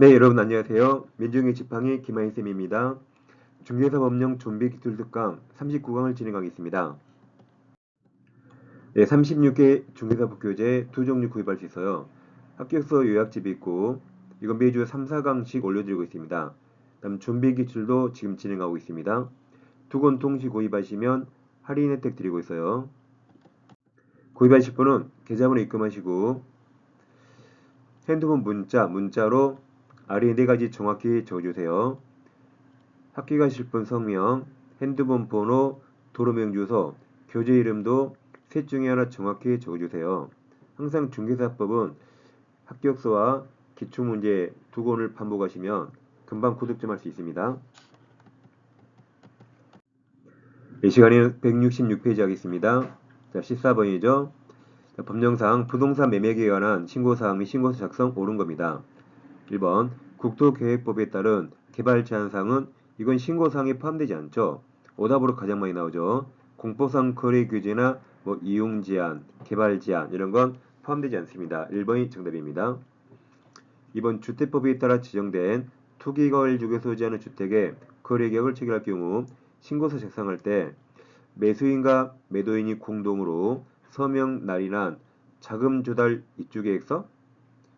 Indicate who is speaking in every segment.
Speaker 1: 네, 여러분 안녕하세요. 민중의 지팡이 김하인쌤입니다. 중개사법령 좀비기술 특강 39강을 진행하겠습니다. 네, 36개 중개사법교재 두 종류 구입할 수 있어요. 합격서 요약집이 있고 이건 매주 3, 4강씩 올려드리고 있습니다. 다음 좀비기술도 지금 진행하고 있습니다. 두 권 동시 구입하시면 할인 혜택 드리고 있어요. 구입하실 분은 계좌번호 입금하시고 핸드폰 문자로 아래 네 가지 정확히 적어주세요. 합격하실 분 성명, 핸드폰 번호, 도로명 주소, 교재 이름도 셋 중에 하나 정확히 적어주세요. 항상 중개사법은 합격서와 기출문제 두 권을 반복하시면 금방 구득점할 수 있습니다. 이 시간에는 166페이지 하겠습니다. 자, 14번이죠. 법령상 부동산 매매에 관한 신고사항 및 신고서 작성 옳은 겁니다. 1번 국토계획법에 따른 개발 제한사항은 이건 신고사항에 포함되지 않죠. 오답으로 가장 많이 나오죠. 공포상 거래 규제나 이용 제한, 개발 제한 이런 건 포함되지 않습니다. 1번이 정답입니다. 2번 주택법에 따라 지정된 투기거래주택에 소지하는 주택에 거래계약을 체결할 경우 신고서 작성할 때 매수인과 매도인이 공동으로 서명 날인한 자금 조달 입주 계획서?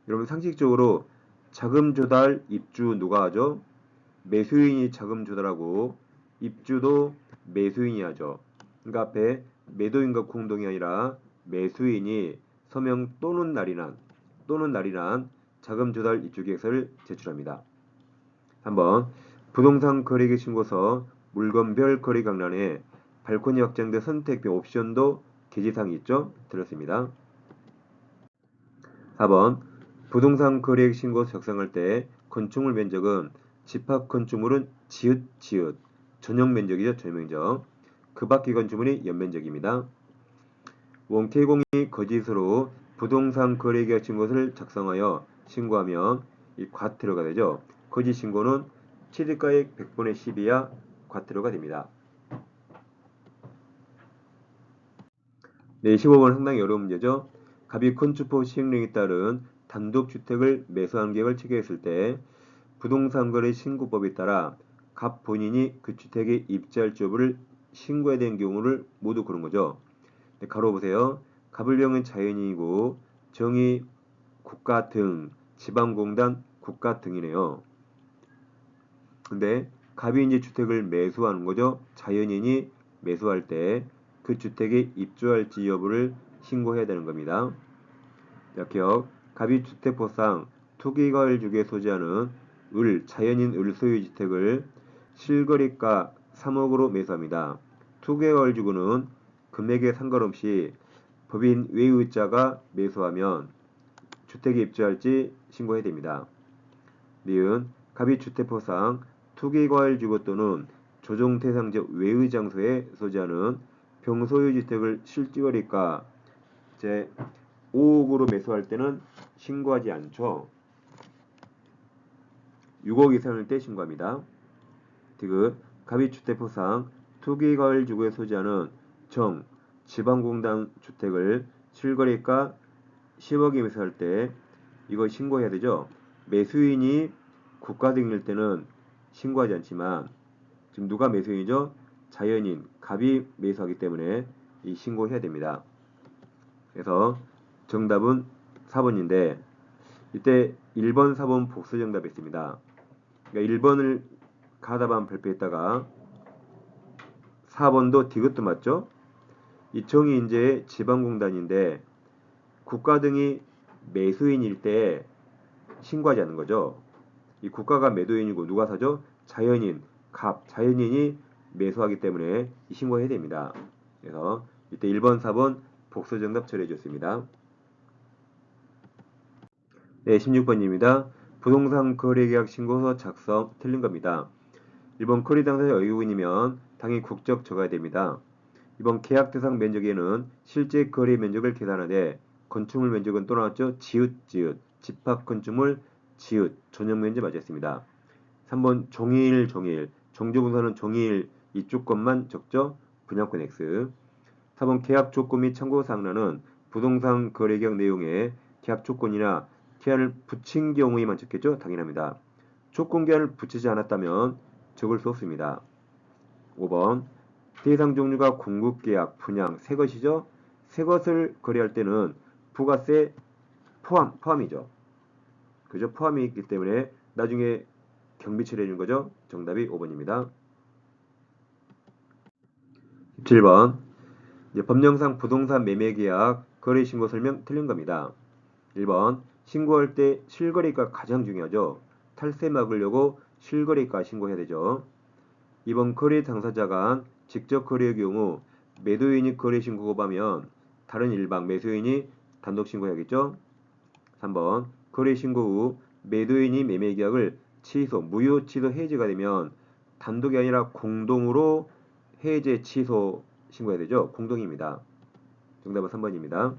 Speaker 1: 여러분 상식적으로 자금 조달 입주 누가 하죠? 매수인이 자금 조달하고 입주도 매수인이 하죠. 그러니까 앞에 매도인과 공동이 아니라 매수인이 서명 또는 날인한 자금 조달 입주 계획서를 제출합니다. 3번 부동산 거래계획 신고서 물건별 거래 강란에 발코니 확장된 선택별 옵션도 게시사항이 있죠? 들었습니다. 4번 부동산 거래계획 신고서 작성할 때 건축물 면적은 집합 건축물은 지읒 전용 면적이죠. 전용 면적. 그 밖의 건축물이 연면적입니다. 원케이공이 거짓으로 부동산 거래계획 신고서를 작성하여 신고하면 이 과태료가 되죠. 거짓 신고는 취득가액 100분의 10 이하 과태료가 됩니다. 네, 15번 상당히 어려운 문제죠. 갑이 건축법 시행령에 따른 단독주택을 매수한 계획을 체결했을 때 부동산 거래 신고법에 따라 갑 본인이 그 주택에 입주할지 여부를 신고해야 되는 경우를 모두 그런 거죠. 네, 가로 보세요. 갑을병은 자연인이고 정의 국가 등 지방공단 국가 등이네요. 근데 갑이 이제 주택을 매수하는 거죠. 자연인이 매수할 때 그 주택에 입주할지 여부를 신고해야 되는 겁니다. 자, 기억. 갑이 주택법상 투기과일주택에 소지하는 자연인 소유 주택을 실거래가 3억으로 매수합니다. 투기과일주구는 금액에 상관없이 법인 외의자가 매수하면 주택에 입주할지 신고해야 됩니다. 니은 갑이 주택법상 투기과일주거 또는 조정대상적 외의 장소에 소지하는 병소유 주택을 실거래가 제 5억으로 매수할 때는 신고하지 않죠. 6억 이상일 때 신고합니다. 디귿 갑이 주택법상 투기과일주거에 소지하는 지방공단 주택을 실거래가 10억에 매수할 때 이거 신고해야 되죠. 매수인이 국가 등일 때는 신고하지 않지만 지금 누가 매수인이죠? 자연인, 갑이 매수하기 때문에 이 신고해야 됩니다. 그래서 정답은 4번인데 이때 1번, 4번 복수 정답이 있습니다. 그러니까 1번을 가답안 발표했다가 4번도 디귿도 맞죠? 이 정의 이제 지방공단인데 국가 등이 매수인일 때 신고하지 않는 거죠. 이 국가가 매도인이고 누가 사죠? 자연인, 자연인이 매수하기 때문에 신고해야 됩니다. 그래서 이때 1번, 4번 복수 정답 처리해 줬습니다. 네, 16번입니다. 부동산 거래계약 신고서 작성 틀린 겁니다. 1번 거래 당사자 의무인이면 당연히 국적 적어야 됩니다. 2번 계약 대상 면적에는 실제 거래 면적을 계산하되 건축물 면적은 또 나왔죠? 지읒 집합 건축물 지읒 전용 면적 맞았습니다. 3번 종이일 정조분사는 종이일 이쪽 것만 적죠? 분양권 X. 4번 계약 조건 및 참고 사항란은 부동산 거래계약 내용에 계약 조건이나 기한을 붙인 경우에만 적겠죠? 당연합니다. 조건기한을 붙이지 않았다면 적을 수 없습니다. 5번 대상 종류가 공급계약, 분양, 새 것이죠? 새 것을 거래할 때는 부가세 포함이죠. 그죠? 포함이 있기 때문에 나중에 경비 처리해 준 거죠? 정답이 5번입니다. 17번 법령상 부동산 매매계약 거래신고 설명 틀린 겁니다. 1번 신고할 때 실거래가 가장 중요하죠. 탈세 막으려고 실거래가 신고해야 되죠. 2번 거래 당사자가 직접 거래의 경우 매도인이 거래 신고 거부하면 다른 일방 매수인이 단독 신고해야겠죠. 3번 거래 신고 후 매도인이 매매 계약을 취소, 무효 취소 해지가 되면 단독이 아니라 공동으로 해제 취소 신고해야 되죠. 공동입니다. 정답은 3번입니다.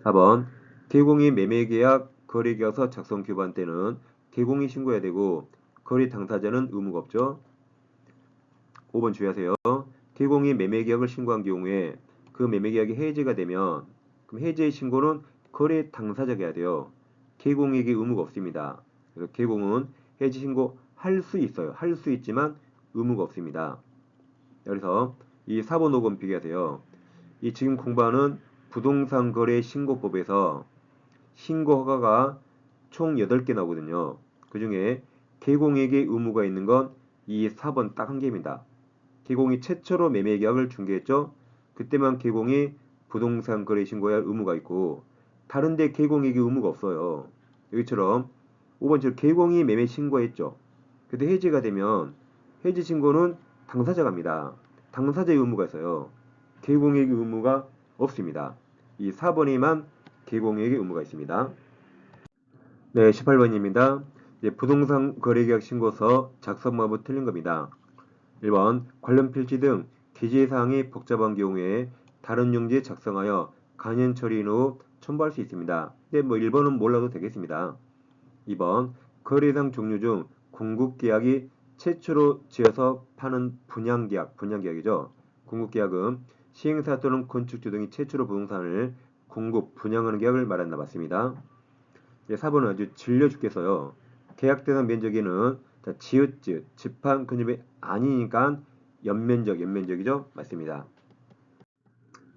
Speaker 1: 4번 개공이 매매계약 거래계약서 작성 교부한 때는 개공이 신고해야 되고 거래 당사자는 의무가 없죠. 5번 주의하세요. 개공이 매매계약을 신고한 경우에 그 매매계약이 해지가 되면 그럼 해지의 신고는 거래 당사자가 해야 돼요. 개공에게 의무가 없습니다. 그래서 개공은 해지 신고 할 수 있어요. 할 수 있지만 의무가 없습니다. 그래서 이 4번 5번 비교하세요. 이 지금 공부하는 부동산 거래 신고법에서 신고 허가가 총 8개 나오거든요. 그 중에 개공에게 의무가 있는 건 이 4번 딱 한 개입니다. 개공이 최초로 매매 계약을 중개했죠. 그때만 개공이 부동산 거래 신고에 할 의무가 있고 다른데 개공에게 의무가 없어요. 여기처럼 5번처럼 개공이 매매 신고했죠. 근데 해지가 되면 해지 신고는 당사자가 합니다. 당사자의 의무가 있어요. 개공에게 의무가 없습니다. 이 4번에만 개공에게 의무가 있습니다. 네, 18번입니다. 부동산 거래계약 신고서 작성 방법 틀린 겁니다. 1번 관련 필지 등 기재사항이 복잡한 경우에 다른 용지에 작성하여 간연 처리인 후 첨부할 수 있습니다. 근데 1번은 몰라도 되겠습니다. 2번 거래상 종류 중 공급계약이 최초로 지어서 파는 분양계약이죠. 공급계약은 시행사 또는 건축주 등이 최초로 부동산을 공급, 분양하는 계약을 말한다. 맞습니다. 4번은 아주 질려 죽겠어요. 계약 대상 면적에는 지읒, 집합 근접이 아니니까 연면적이죠. 맞습니다.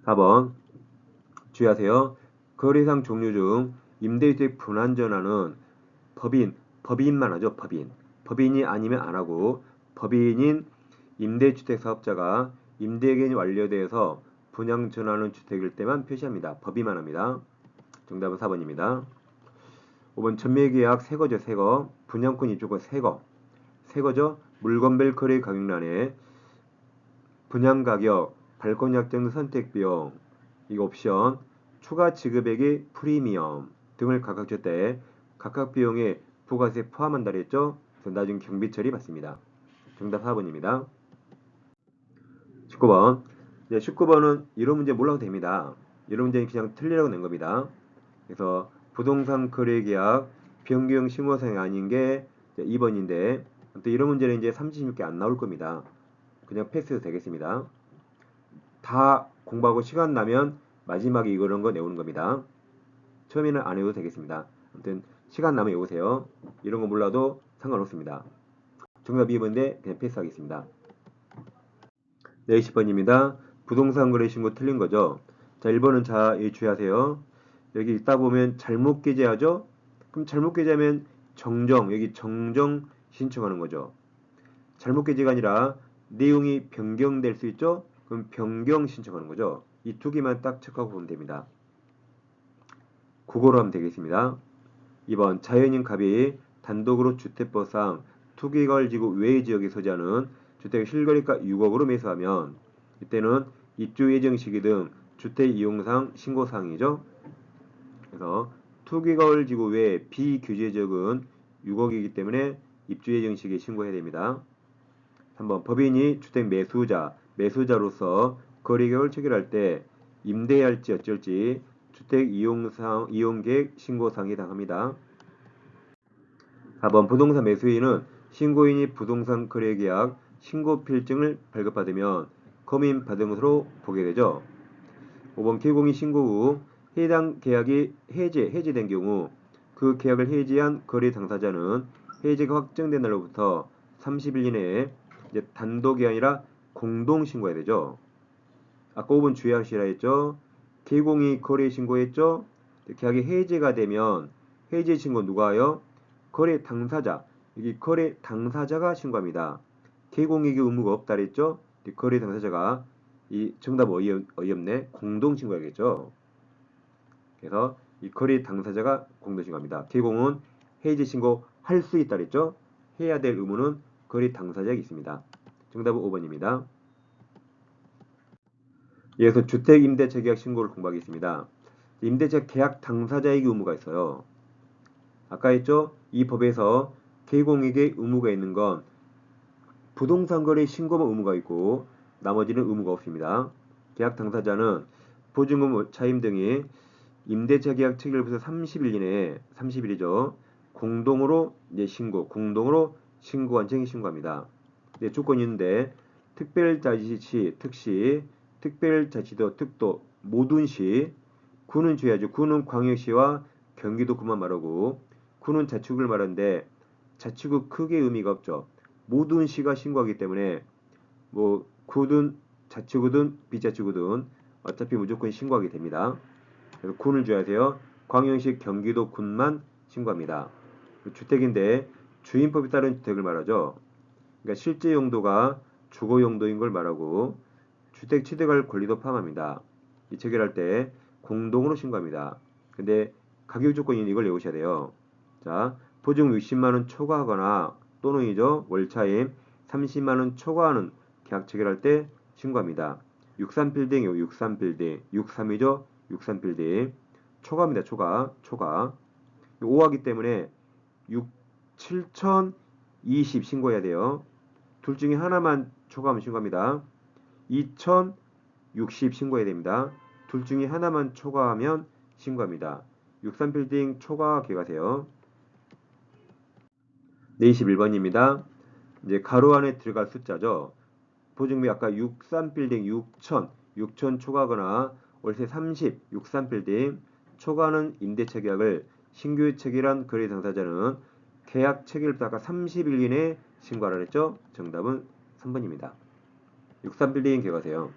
Speaker 1: 4번 주의하세요. 거래상 종류 중 임대주택 분할전환은 법인만 하죠. 법인이 아니면 안 하고 법인인 임대주택 사업자가 임대기간이 완료되어서 분양 전환하는 주택일 때만 표시합니다. 법인만 합니다. 정답은 4번입니다. 5번 전매계약 새거죠. 새거. 분양권 입주권 새거죠. 물건별 거래 가격란에 분양가격, 발권약정 선택비용, 이 옵션, 추가 지급액의 프리미엄 등을 각각 줄 때 각각 비용에 부가세 포함한다 그랬죠? 그래서 나중에 경비 처리 받습니다. 정답 4번입니다. 19번. 19번은 이런 문제 몰라도 됩니다. 이런 문제는 그냥 틀리라고 낸 겁니다. 그래서 부동산 거래계약 변경 신고사항이 아닌 게 2번인데 또 이런 문제는 이제 36개 안 나올 겁니다. 그냥 패스해도 되겠습니다. 다 공부하고 시간 나면 마지막에 이런 거 내오는 겁니다. 처음에는 안 해도 되겠습니다. 아무튼 시간 나면 외우세요. 이런 거 몰라도 상관없습니다. 정답 2번인데 그냥 패스하겠습니다. 네, 20번입니다. 부동산 거래 신고 틀린 거죠. 자, 1번은 주의하세요. 여기 있다 보면 잘못 게재하죠? 그럼 잘못 게재하면 여기 정정 신청하는 거죠. 잘못 게재가 아니라 내용이 변경될 수 있죠? 그럼 변경 신청하는 거죠. 이 두 개만 딱 체크하고 보면 됩니다. 국어로 하면 되겠습니다. 2번 자연인 갑이 단독으로 주택법상 투기과열지구 외의 지역에 소지하는 주택 실거래가 6억으로 매수하면 이때는 입주 예정 시기 등 주택 이용상 신고사항이죠. 그래서 투기과열지구 외 비규제 지역은 6억이기 때문에 입주 예정 시기에 신고해야 됩니다. 3번 법인이 주택 매수자로서 거래계약을 체결할 때 임대할지 어쩔지 주택 이용계획 신고사항에 해당합니다. 4번 부동산 매수인은 신고인이 부동산 거래계약 신고필증을 발급받으면 검인 받은 것으로 보게 되죠. 5번 개공이 신고 후 해당 계약이 해지된 경우 그 계약을 해지한 거래 당사자는 해지가 확정된 날로부터 30일 이내에 이제 단독이 아니라 공동 신고해야 되죠. 아까 5번 주의하시라 했죠. 개공이 거래 신고했죠. 계약이 해지가 되면 해지 신고 누가 해요? 거래 당사자. 여기 거래 당사자가 신고합니다. 개공에게 의무가 없다 그랬죠. 거래 당사자가 이 정답 어이없네. 공동 신고하겠죠. 그래서 이 거래 당사자가 공동 신고합니다. 개공은 해지 신고 할 수 있다 그랬죠. 해야 될 의무는 거래 당사자에게 있습니다. 정답은 5번입니다. 이어서 주택임대차 계약 신고를 공부하겠습니다. 임대차 계약 당사자에게 의무가 있어요. 아까 했죠? 이 법에서 개공에게 의무가 있는 건 부동산 거래 신고만 의무가 있고 나머지는 의무가 없습니다. 계약 당사자는 보증금, 차임 등이 임대차 계약 체결부터 30일 이내에 30일이죠. 공동으로 신고한 신고합니다. 네, 조건이 있는데 특별자치시, 특시, 특별자치도, 특도, 모든 시, 구는 줘야죠. 구는 광역시와 경기도구만 말하고 구는 자치구를 말하는데 자치구 크게 의미가 없죠. 모든 시가 신고하기 때문에 뭐 구든 자치구든 비자치구든 어차피 무조건 신고하게 됩니다. 그래서 군을 줘야 돼요. 광역시 경기도군만 신고합니다. 주택인데 주인법에 따른 주택을 말하죠. 그러니까 실제 용도가 주거 용도인 걸 말하고 주택 취득할 권리도 포함합니다. 이 체결할 때 공동으로 신고합니다. 근데 가격 조건인 이걸 외우셔야 돼요. 자, 보증금 60만원 초과하거나 또는 월차임 30만원 초과하는 계약 체결할 때 신고합니다. 63빌딩이요. 63빌딩. 63이죠. 63빌딩. 초과입니다. 초과. 5하기 때문에 7020 신고해야 돼요. 둘 중에 하나만 초과하면 신고합니다. 2060 신고해야 됩니다. 둘 중에 하나만 초과하면 신고합니다. 63빌딩 초과 기억하세요. 네, 21번입니다. 이제 가로 안에 들어갈 숫자죠. 보증금이 아까 63빌딩 6천 초과하거나 월세 30, 63빌딩 초과하는 임대차 계약을 신규 체결한 거래 당사자는 계약 체결부터 아까 30일 이내에 신고하라 했죠. 정답은 3번입니다. 63빌딩 기억하세요.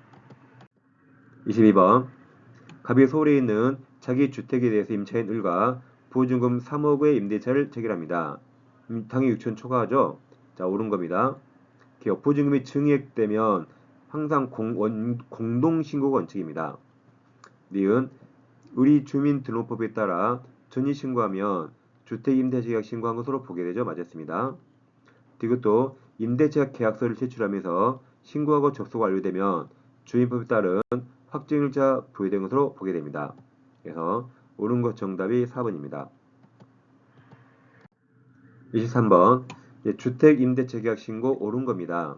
Speaker 1: 22번 갑이 서울에 있는 자기 주택에 대해서 임차인 을과 보증금 3억의 임대차를 체결합니다. 당연히 6천 초과하죠. 자, 옳은 겁니다. 보증금이 증액되면 항상 공동신고가 원칙입니다. 니은 우리 주민등록법에 따라 전입신고하면 주택임대차계약 신고한 것으로 보게 되죠. 맞았습니다. 그리고 또 임대차 계약서를 제출하면서 신고하고 접수가 완료되면 주민법에 따른 확정일자 부여된 것으로 보게 됩니다. 그래서 옳은 것 정답이 4번입니다. 23번 주택임대차 계약 신고 옳은 겁니다.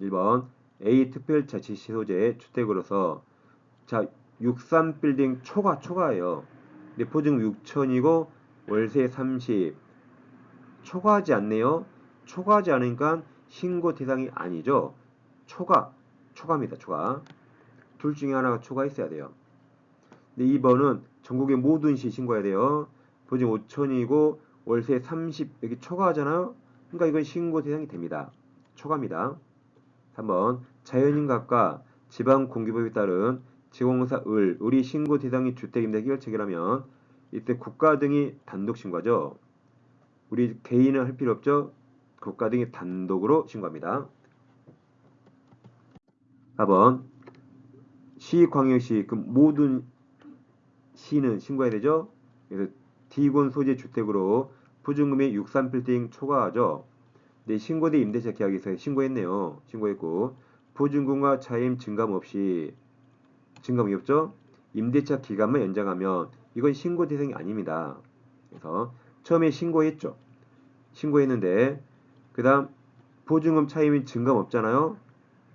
Speaker 1: 1번 A 특별자치시 소재 주택으로서 자 63빌딩 초과예요. 근데 보증금 6천이고 월세 30 초과하지 않네요. 초과하지 않으니까 신고 대상이 아니죠. 초과입니다. 초과. 둘 중에 하나가 초과 있어야 돼요. 근데 2번은 전국의 모든 시 신고해야 돼요. 보증금 5천이고 월세 30 여기 초과하잖아요. 그러니까 이건 신고 대상이 됩니다. 초과입니다. 3번 자연인가과 지방공기법에 따른 지공사 을이 신고 대상인 주택임대계약을 체결하면 이때 국가 등이 단독 신고하죠. 우리 개인은 할 필요 없죠. 국가 등이 단독으로 신고합니다. 4번 시광역시 그 모든 시는 신고해야 되죠. 그래서 D군 소재 주택으로 보증금이 63빌딩 초과하죠. 네, 신고된 임대차 계약에서 신고했네요. 신고했고 보증금과 차임 증감 없이 증감이 없죠. 임대차 기간만 연장하면 이건 신고 대상이 아닙니다. 그래서 처음에 신고했죠. 신고했는데 그 다음 보증금 차임인 증감 없잖아요.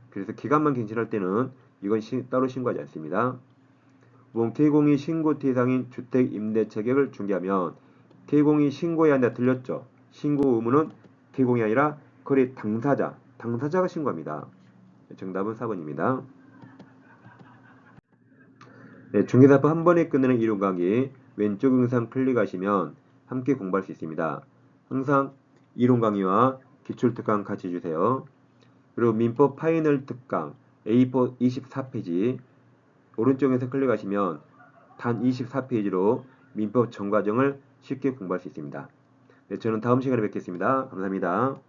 Speaker 1: 그래서 기간만 갱신할 때는 이건 따로 신고하지 않습니다. 개공이 신고 대상인 주택 임대차 계약을 중개하면 개공이 신고해야 한다 틀렸죠. 신고 의무는 개공이 아니라 거래 당사자가 신고합니다. 정답은 4번입니다. 네, 중개사법 한 번에 끝내는 이론 강의 왼쪽 영상 클릭하시면 함께 공부할 수 있습니다. 항상 이론 강의와 기출 특강 같이 해주세요. 그리고 민법 파이널 특강 A4 24페이지 오른쪽 영상 클릭하시면 단 24페이지로 민법 전 과정을 쉽게 공부할 수 있습니다. 네, 저는 다음 시간에 뵙겠습니다. 감사합니다.